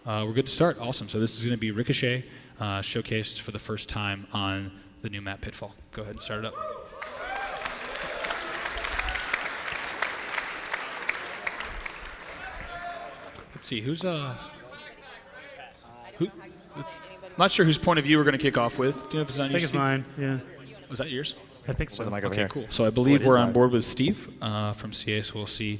we're good to start. Awesome. So this is going to be Ricochet showcased for the first time on the new map Pitfall. Go ahead and start it up. Let's see, who's not sure whose point of view we're going to kick off with. Do you know if it's on you? I think it's mine, yeah. Was that yours? I think so. Okay, cool. So I believe we're on board with Steve from CA, so we'll see.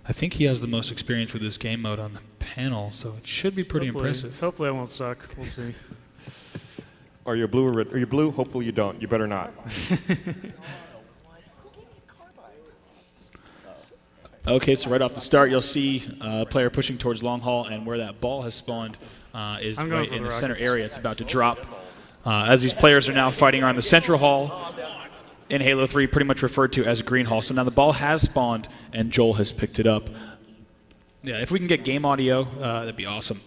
I think he has the most experience with this game mode on the panel, so it should be pretty impressive. Hopefully I won't suck. We'll see. Are you blue or red? Are you blue? Hopefully you don't. You better not. Okay, so right off the start, you'll see a player pushing towards long haul, and where that ball has spawned is right in the center area. It's about to drop. As these players are now fighting around the central hall, in Halo 3 pretty much referred to as green hall. So now the ball has spawned, and Joel has picked it up. Yeah, if we can get game audio, that'd be awesome.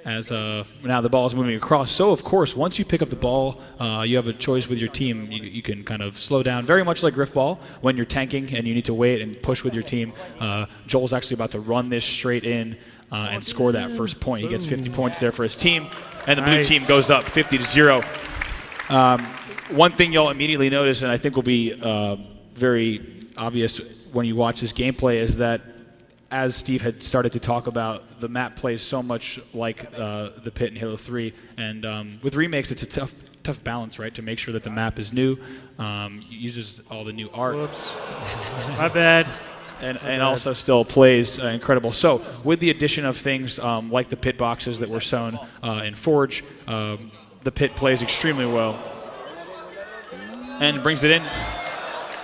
As now the ball is moving across. So, of course, once you pick up the ball, you have a choice with your team. You can kind of slow down, very much like Griffball, when you're tanking and you need to wait and push with your team. Joel's actually about to run this straight in and score that first point. He gets 50 points there for his team, and the blue team goes up 50-0. One thing you'll immediately notice, and I think will be very obvious when you watch this gameplay, is that as Steve had started to talk about, the map plays so much like the pit in Halo 3, and with remakes, it's a tough balance, right? To make sure that the map is new, uses all the new art. Whoops. My bad. And also still plays incredible. So with the addition of things like the pit boxes that were shown in Forge, the pit plays extremely well and brings it in.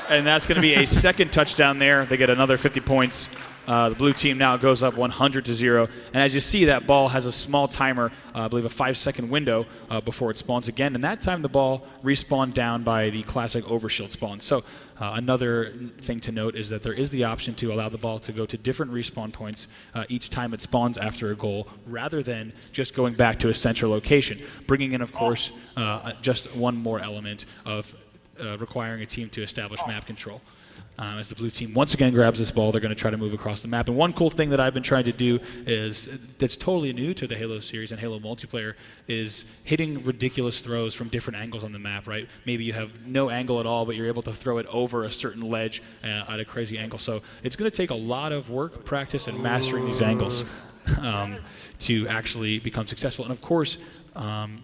And that's going to be a second touchdown there. They get another 50 points. The blue team now goes up 100-0. And as you see, that ball has a small timer, I believe a 5-second window before it spawns again. And that time the ball respawned down by the classic overshield spawn. So another thing to note is that there is the option to allow the ball to go to different respawn points each time it spawns after a goal, rather than just going back to a central location. Bringing in, of course, just one more element of requiring a team to establish map control. As the blue team once again grabs this ball, they're going to try to move across the map. And one cool thing that I've been trying to do is, that's totally new to the Halo series and Halo multiplayer, is hitting ridiculous throws from different angles on the map, right? Maybe you have no angle at all, but you're able to throw it over a certain ledge at a crazy angle. So it's going to take a lot of work, practice, and mastering these angles to actually become successful. And of course,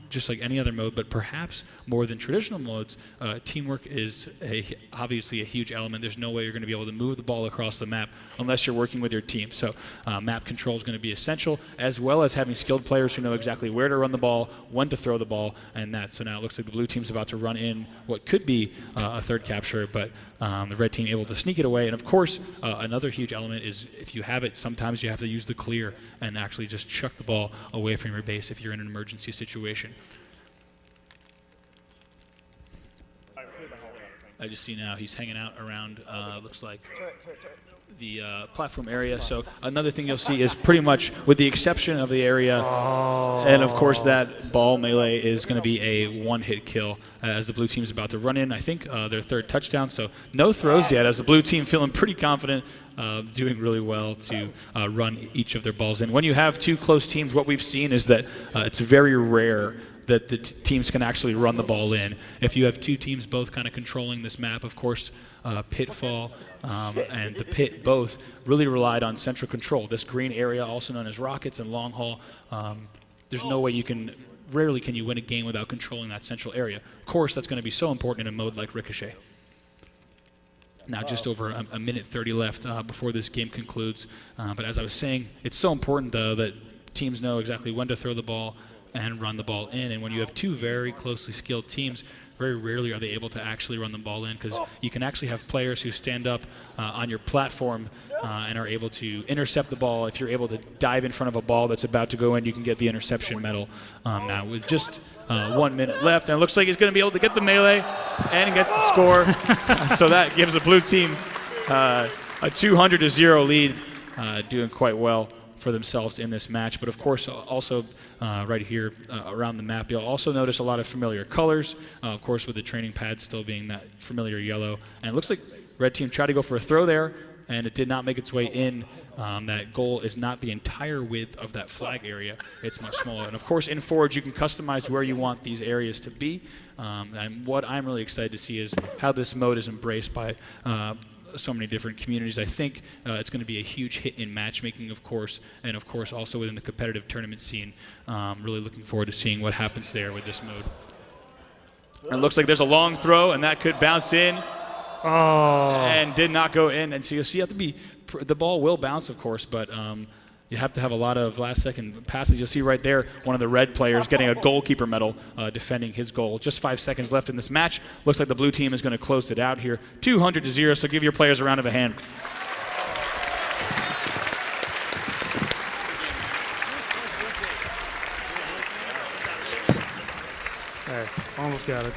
just like any other mode, but perhaps more than traditional modes, teamwork is obviously a huge element. There's no way you're going to be able to move the ball across the map unless you're working with your team. So map control is going to be essential, as well as having skilled players who know exactly where to run the ball, when to throw the ball, and that. So now it looks like the blue team's about to run in what could be a third capture, but the red team able to sneak it away. And of course, another huge element is if you have it, sometimes you have to use the clear and actually just chuck the ball away from your base if you're in an emergency situation. I just see now he's hanging out around, looks like, the platform area. So another thing you'll see is pretty much, with the exception of the area, and of course that ball melee is going to be a one-hit kill as the blue team is about to run in, I think, their third touchdown. So no throws yet, as the blue team feeling pretty confident, doing really well to run each of their balls in. When you have two close teams, what we've seen is that it's very rare that the teams can actually run the ball in. If you have two teams both kind of controlling this map, of course, Pitfall and the Pit both really relied on central control. This green area, also known as rockets and long haul, there's no way you can, rarely can you win a game without controlling that central area. Of course, that's going to be so important in a mode like Ricochet. Now just over a minute 30 left before this game concludes. But as I was saying, it's so important, though, that teams know exactly when to throw the ball and run the ball in. And when you have two very closely skilled teams, very rarely are they able to actually run the ball in, because you can actually have players who stand up on your platform and are able to intercept the ball. If you're able to dive in front of a ball that's about to go in, you can get the interception medal. Now with just 1 minute left, and it looks like he's going to be able to get the melee and gets the score. So that gives the blue team a 200-0 lead, doing quite well for themselves in this match. But of course, also right here around the map, you'll also notice a lot of familiar colors, of course with the training pad still being that familiar yellow. And it looks like red team tried to go for a throw there, and it did not make its way in. That goal is not the entire width of that flag area. It's much smaller. And of course, in Forge, you can customize where you want these areas to be. And what I'm really excited to see is how this mode is embraced by so many different communities. I think it's going to be a huge hit in matchmaking, of course, and of course also within the competitive tournament scene. Really looking forward to seeing what happens there with this mode. And it looks like there's a long throw, and that could bounce in. Oh. And did not go in. And so you'll see, the ball will bounce, of course, but you have to have a lot of last-second passes. You'll see right there one of the red players getting a goalkeeper medal, defending his goal. Just 5 seconds left in this match. Looks like the blue team is going to close it out here, 200-0. So give your players a round of a hand. Hey, almost got it.